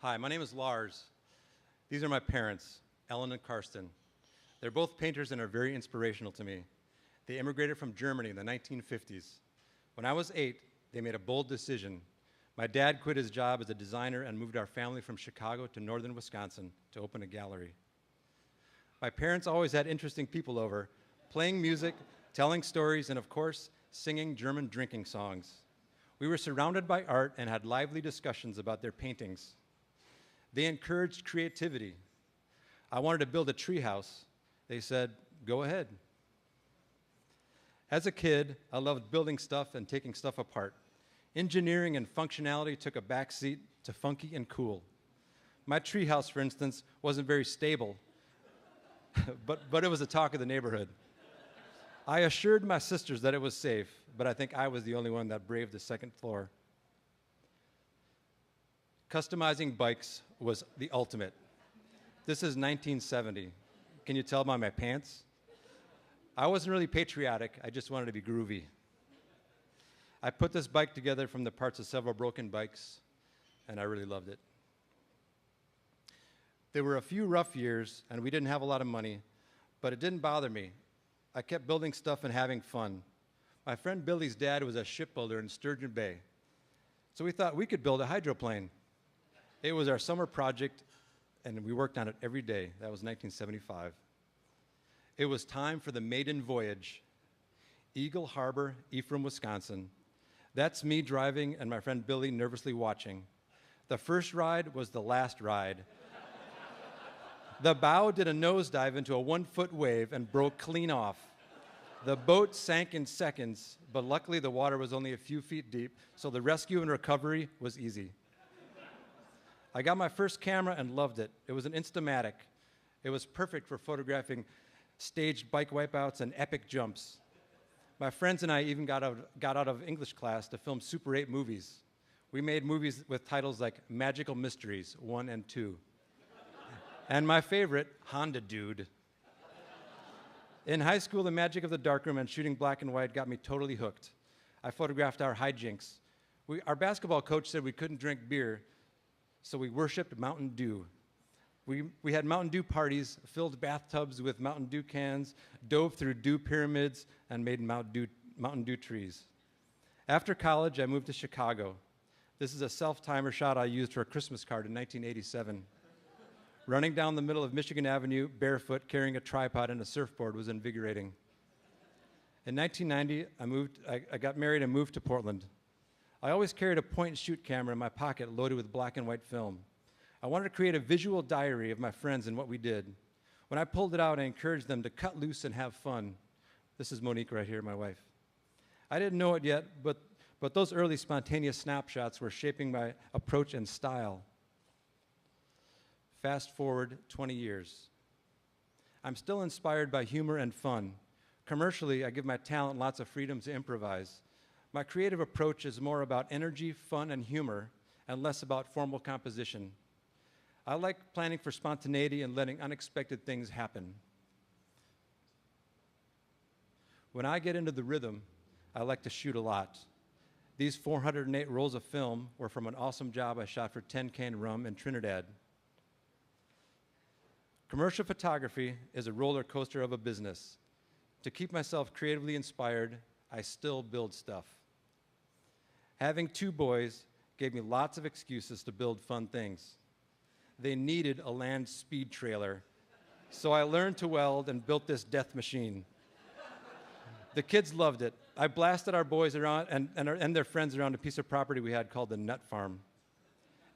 Hi, my name is Lars. These are my parents, Ellen and Karsten. They're both painters and are very inspirational to me. They immigrated from Germany in the 1950s. When I was 8, they made a bold decision. My dad quit his job as a designer and moved our family from Chicago to northern Wisconsin to open a gallery. My parents always had interesting people over, playing music, telling stories, and of course, singing German drinking songs. We were surrounded by art and had lively discussions about their paintings. They encouraged creativity. I wanted to build a treehouse. They said, go ahead. As a kid, I loved building stuff and taking stuff apart. Engineering and functionality took a backseat to funky and cool. My treehouse, for instance, wasn't very stable, but it was the talk of the neighborhood. I assured my sisters that it was safe, but I think I was the only one that braved the second floor. Customizing bikes was the ultimate. This is 1970. Can you tell by my pants? I wasn't really patriotic, I just wanted to be groovy. I put this bike together from the parts of several broken bikes, and I really loved it. There were a few rough years, and we didn't have a lot of money, but it didn't bother me. I kept building stuff and having fun. My friend Billy's dad was a shipbuilder in Sturgeon Bay, so we thought we could build a hydroplane. It was our summer project, and we worked on it every day. That was 1975. It was time for the maiden voyage. Eagle Harbor, Ephraim, Wisconsin. That's me driving and my friend Billy nervously watching. The first ride was the last ride. The bow did a nosedive into a 1-foot wave and broke clean off. The boat sank in seconds, but luckily the water was only a few feet deep, so the rescue and recovery was easy. I got my first camera and loved it. It was an Instamatic. It was perfect for photographing staged bike wipeouts and epic jumps. My friends and I even got out of English class to film Super 8 movies. We made movies with titles like Magical Mysteries 1 and 2. And my favorite, Honda Dude. In high school, the magic of the darkroom and shooting black and white got me totally hooked. I photographed our hijinks. Our basketball coach said we couldn't drink beer, so we worshiped Mountain Dew. We had Mountain Dew parties, filled bathtubs with Mountain Dew cans, dove through dew pyramids, and made Mountain Dew trees. After college, I moved to Chicago. This is a self-timer shot I used for a Christmas card in 1987. Running down the middle of Michigan Avenue, barefoot, carrying a tripod and a surfboard was invigorating. In 1990, I got married and moved to Portland. I always carried a point-and-shoot camera in my pocket loaded with black and white film. I wanted to create a visual diary of my friends and what we did. When I pulled it out, I encouraged them to cut loose and have fun. This is Monique right here, my wife. I didn't know it yet, but those early spontaneous snapshots were shaping my approach and style. Fast forward 20 years. I'm still inspired by humor and fun. Commercially, I give my talent lots of freedom to improvise. My creative approach is more about energy, fun, and humor, and less about formal composition. I like planning for spontaneity and letting unexpected things happen. When I get into the rhythm, I like to shoot a lot. These 408 rolls of film were from an awesome job I shot for 10 Can Rum in Trinidad. Commercial photography is a roller coaster of a business. To keep myself creatively inspired, I still build stuff. Having 2 boys gave me lots of excuses to build fun things. They needed a land speed trailer, so I learned to weld and built this death machine. The kids loved it. I blasted our boys around and their friends around a piece of property we had called the Nut Farm.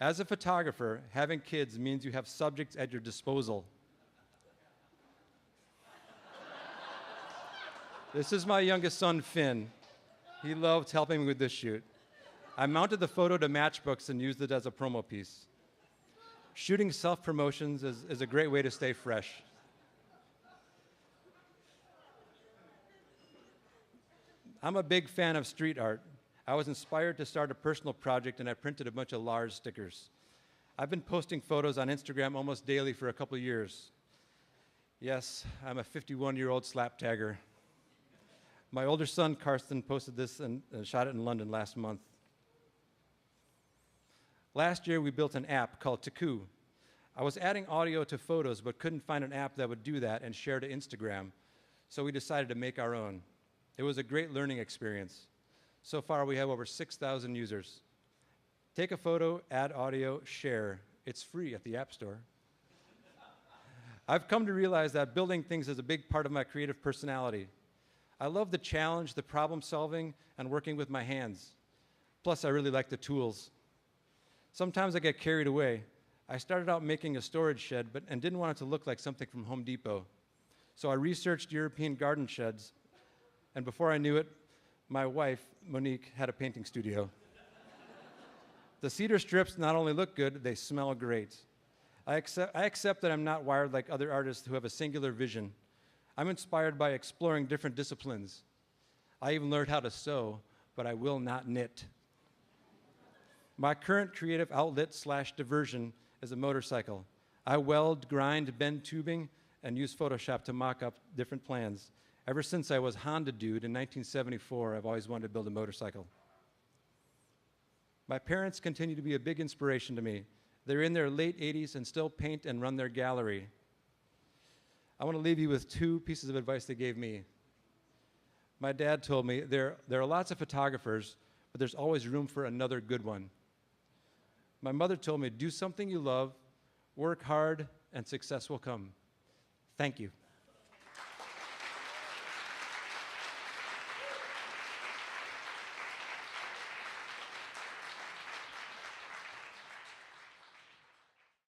As a photographer, having kids means you have subjects at your disposal. This is my youngest son, Finn. He loved helping me with this shoot. I mounted the photo to matchbooks and used it as a promo piece. Shooting self-promotions is a great way to stay fresh. I'm a big fan of street art. I was inspired to start a personal project and I printed a bunch of Lars stickers. I've been posting photos on Instagram almost daily for a couple of years. Yes, I'm a 51-year-old slap tagger. My older son, Karsten, posted this and shot it in London last month. Last year, we built an app called Taku. I was adding audio to photos, but couldn't find an app that would do that and share to Instagram, so we decided to make our own. It was a great learning experience. So far, we have over 6,000 users. Take a photo, add audio, share. It's free at the App Store. I've come to realize that building things is a big part of my creative personality. I love the challenge, the problem solving, and working with my hands. Plus, I really like the tools. Sometimes I get carried away. I started out making a storage shed and didn't want it to look like something from Home Depot. So I researched European garden sheds, and before I knew it, my wife, Monique, had a painting studio. The cedar strips not only look good, they smell great. I accept that I'm not wired like other artists who have a singular vision. I'm inspired by exploring different disciplines. I even learned how to sew, but I will not knit. My current creative outlet / diversion is a motorcycle. I weld, grind, bend tubing, and use Photoshop to mock up different plans. Ever since I was Honda Dude in 1974, I've always wanted to build a motorcycle. My parents continue to be a big inspiration to me. They're in their late 80s and still paint and run their gallery. I want to leave you with 2 pieces of advice they gave me. My dad told me, there are lots of photographers, but there's always room for another good one. My mother told me, do something you love, work hard, and success will come. Thank you.